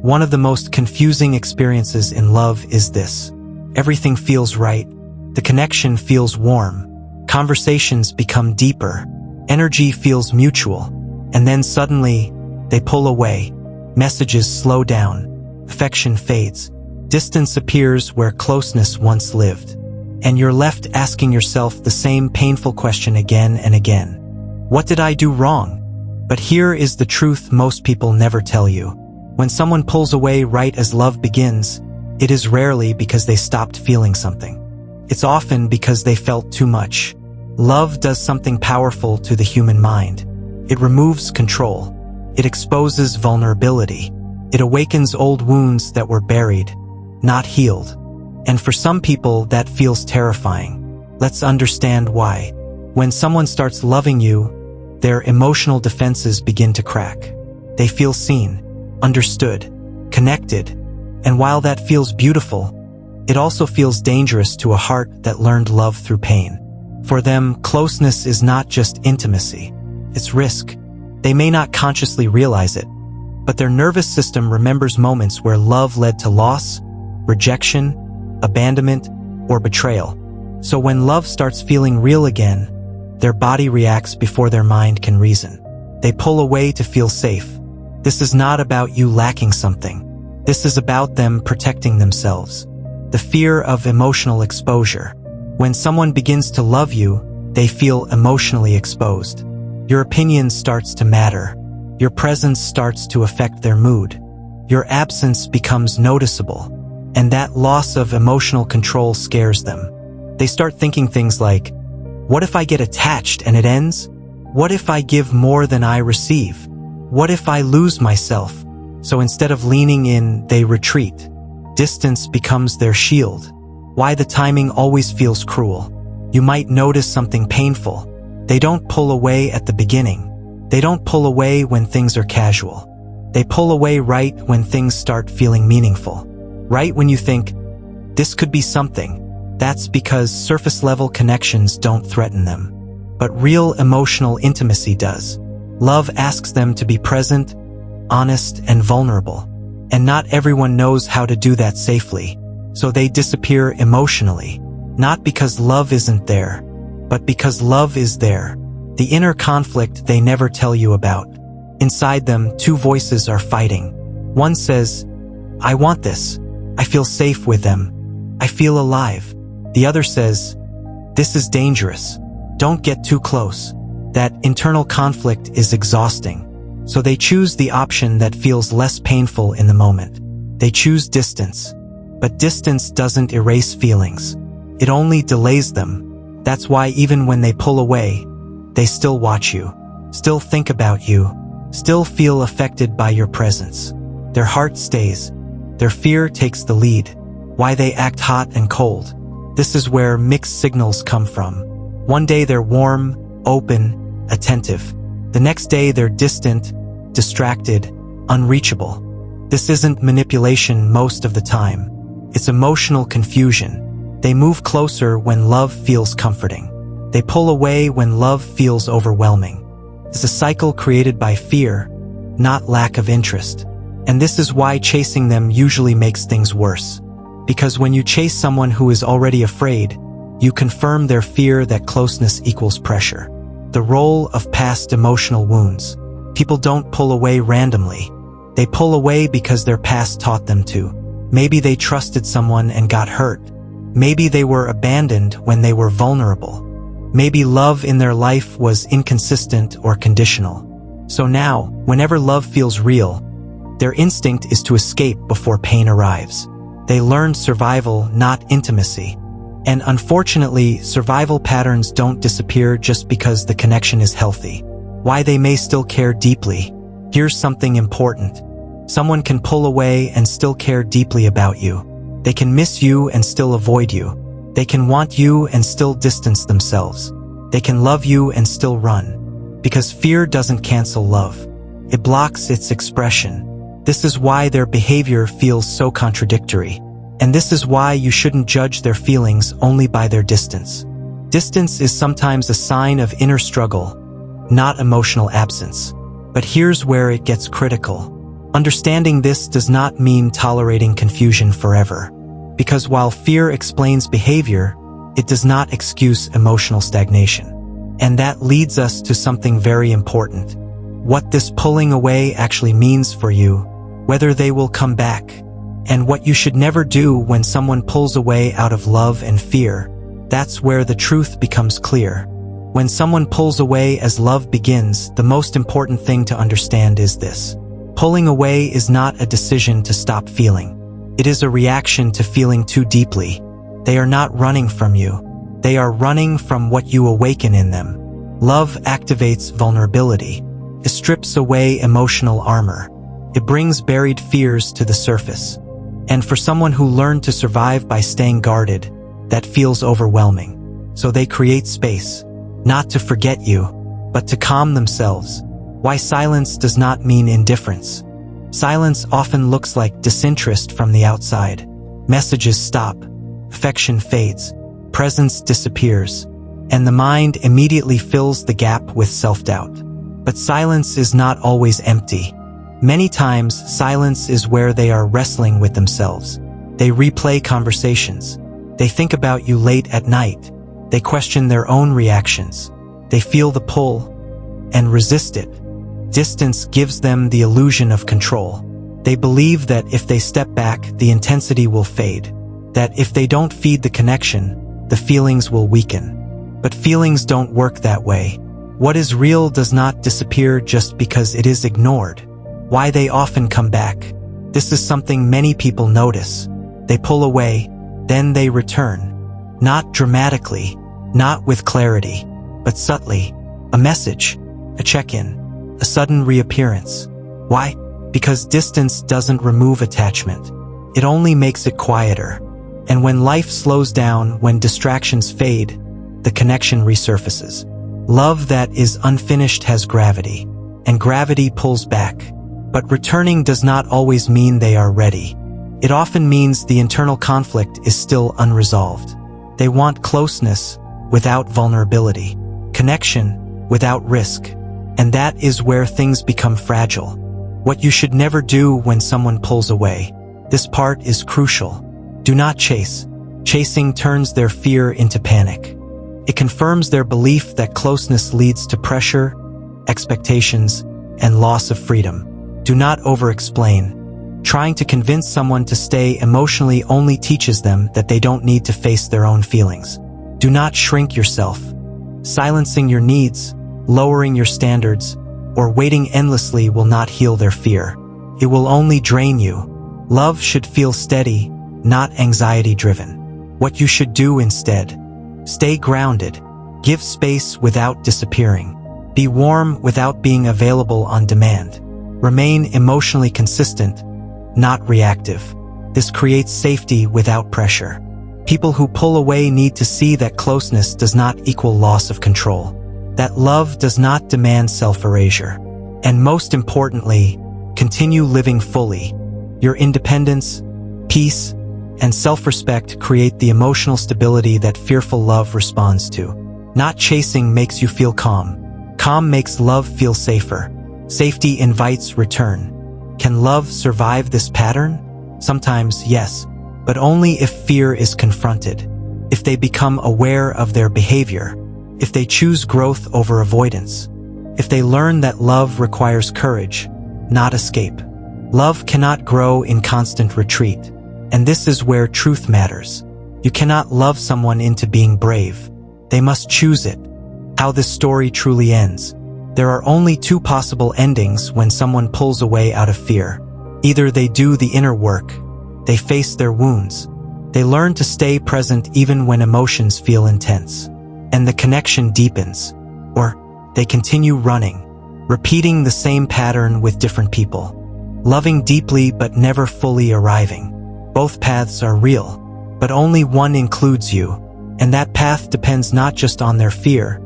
One of the most confusing experiences in love is this. Everything feels right. The connection feels warm. Conversations become deeper. Energy feels mutual. And then suddenly, they pull away. Messages slow down. Affection fades. Distance appears where closeness once lived. And you're left asking yourself the same painful question again and again. What did I do wrong? But here is the truth most people never tell you. When someone pulls away right as love begins, it is rarely because they stopped feeling something. It's often because they felt too much. Love does something powerful to the human mind. It removes control. It exposes vulnerability. It awakens old wounds that were buried, not healed. And for some people, that feels terrifying. Let's understand why. When someone starts loving you, their emotional defenses begin to crack. They feel seen, understood, connected. And while that feels beautiful, it also feels dangerous to a heart that learned love through pain. For them, closeness is not just intimacy. It's risk. They may not consciously realize it, but their nervous system remembers moments where love led to loss, rejection, abandonment, or betrayal. So when love starts feeling real again, their body reacts before their mind can reason. They pull away to feel safe. This is not about you lacking something. This is about them protecting themselves. The fear of emotional exposure. When someone begins to love you, they feel emotionally exposed. Your opinion starts to matter. Your presence starts to affect their mood. Your absence becomes noticeable. And that loss of emotional control scares them. They start thinking things like, what if I get attached and it ends? What if I give more than I receive? What if I lose myself? So instead of leaning in, they retreat. Distance becomes their shield. Why the timing always feels cruel. You might notice something painful. They don't pull away at the beginning. They don't pull away when things are casual. They pull away right when things start feeling meaningful. Right when you think, this could be something. That's because surface-level connections don't threaten them. But real emotional intimacy does. Love asks them to be present, honest, and vulnerable. And not everyone knows how to do that safely. So they disappear emotionally. Not because love isn't there, but because love is there. The inner conflict they never tell you about. Inside them, two voices are fighting. One says, I want this. I feel safe with them. I feel alive. The other says, this is dangerous. Don't get too close. That internal conflict is exhausting. So they choose the option that feels less painful in the moment. They choose distance. But distance doesn't erase feelings. It only delays them. That's why even when they pull away, they still watch you, still think about you, still feel affected by your presence. Their heart stays. Their fear takes the lead. Why they act hot and cold. This is where mixed signals come from. One day they're warm, open, attentive. The next day they're distant, distracted, unreachable. This isn't manipulation most of the time. It's emotional confusion. They move closer when love feels comforting. They pull away when love feels overwhelming. It's a cycle created by fear, not lack of interest. And this is why chasing them usually makes things worse. Because when you chase someone who is already afraid, you confirm their fear that closeness equals pressure. The role of past emotional wounds. People don't pull away randomly. They pull away because their past taught them to. Maybe they trusted someone and got hurt. Maybe they were abandoned when they were vulnerable. Maybe love in their life was inconsistent or conditional. So now, whenever love feels real, their instinct is to escape before pain arrives. They learned survival, not intimacy. And unfortunately, survival patterns don't disappear just because the connection is healthy. Why they may still care deeply. Here's something important. Someone can pull away and still care deeply about you. They can miss you and still avoid you. They can want you and still distance themselves. They can love you and still run. Because fear doesn't cancel love. It blocks its expression. This is why their behavior feels so contradictory. And this is why you shouldn't judge their feelings only by their distance. Distance is sometimes a sign of inner struggle, not emotional absence. But here's where it gets critical. Understanding this does not mean tolerating confusion forever, because while fear explains behavior, it does not excuse emotional stagnation. And that leads us to something very important: what this pulling away actually means for you, whether they will come back, and what you should never do when someone pulls away out of love and fear. That's where the truth becomes clear. When someone pulls away as love begins, the most important thing to understand is this: pulling away is not a decision to stop feeling. It is a reaction to feeling too deeply. They are not running from you. They are running from what you awaken in them. Love activates vulnerability. It strips away emotional armor. It brings buried fears to the surface. And for someone who learned to survive by staying guarded, that feels overwhelming. So they create space, not to forget you, but to calm themselves. Why silence does not mean indifference. Silence often looks like disinterest from the outside. Messages stop, affection fades, presence disappears, and the mind immediately fills the gap with self-doubt. But silence is not always empty. Many times, silence is where they are wrestling with themselves. They replay conversations. They think about you late at night. They question their own reactions. They feel the pull and resist it. Distance gives them the illusion of control. They believe that if they step back, the intensity will fade. That if they don't feed the connection, the feelings will weaken. But feelings don't work that way. What is real does not disappear just because it is ignored. Why they often come back. This is something many people notice. They pull away, then they return. Not dramatically, not with clarity, but subtly. A message, a check-in, a sudden reappearance. Why? Because distance doesn't remove attachment. It only makes it quieter. And when life slows down, when distractions fade, the connection resurfaces. Love that is unfinished has gravity, and gravity pulls back. But returning does not always mean they are ready. It often means the internal conflict is still unresolved. They want closeness without vulnerability, connection without risk, and that is where things become fragile. What you should never do when someone pulls away. This part is crucial. Do not chase. Chasing turns their fear into panic. It confirms their belief that closeness leads to pressure, expectations, and loss of freedom. Do not over-explain. Trying to convince someone to stay emotionally only teaches them that they don't need to face their own feelings. Do not shrink yourself. Silencing your needs, lowering your standards, or waiting endlessly will not heal their fear. It will only drain you. Love should feel steady, not anxiety-driven. What you should do instead: stay grounded. Give space without disappearing. Be warm without being available on demand. Remain emotionally consistent, not reactive. This creates safety without pressure. People who pull away need to see that closeness does not equal loss of control. That love does not demand self-erasure. And most importantly, continue living fully. Your independence, peace, and self-respect create the emotional stability that fearful love responds to. Not chasing makes you feel calm. Calm makes love feel safer. Safety invites return. Can love survive this pattern? Sometimes, yes, but only if fear is confronted. If they become aware of their behavior. If they choose growth over avoidance. If they learn that love requires courage, not escape. Love cannot grow in constant retreat. And this is where truth matters. You cannot love someone into being brave. They must choose it. How this story truly ends. There are only two possible endings when someone pulls away out of fear. Either they do the inner work, they face their wounds, they learn to stay present even when emotions feel intense, and the connection deepens, or they continue running, repeating the same pattern with different people, loving deeply but never fully arriving. Both paths are real, but only one includes you, and that path depends not just on their fear,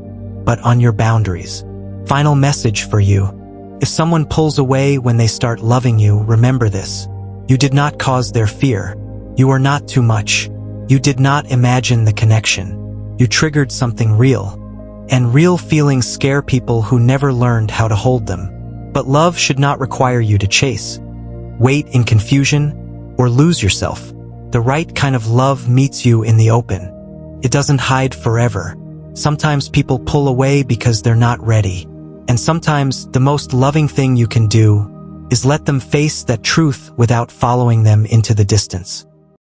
but on your boundaries. Final message for you. If someone pulls away when they start loving you, remember this. You did not cause their fear. You are not too much. You did not imagine the connection. You triggered something real. And real feelings scare people who never learned how to hold them. But love should not require you to chase. wait in confusion, or lose yourself. The right kind of love meets you in the open. It doesn't hide forever. Sometimes people pull away because they're not ready. And sometimes the most loving thing you can do is let them face that truth without following them into the distance.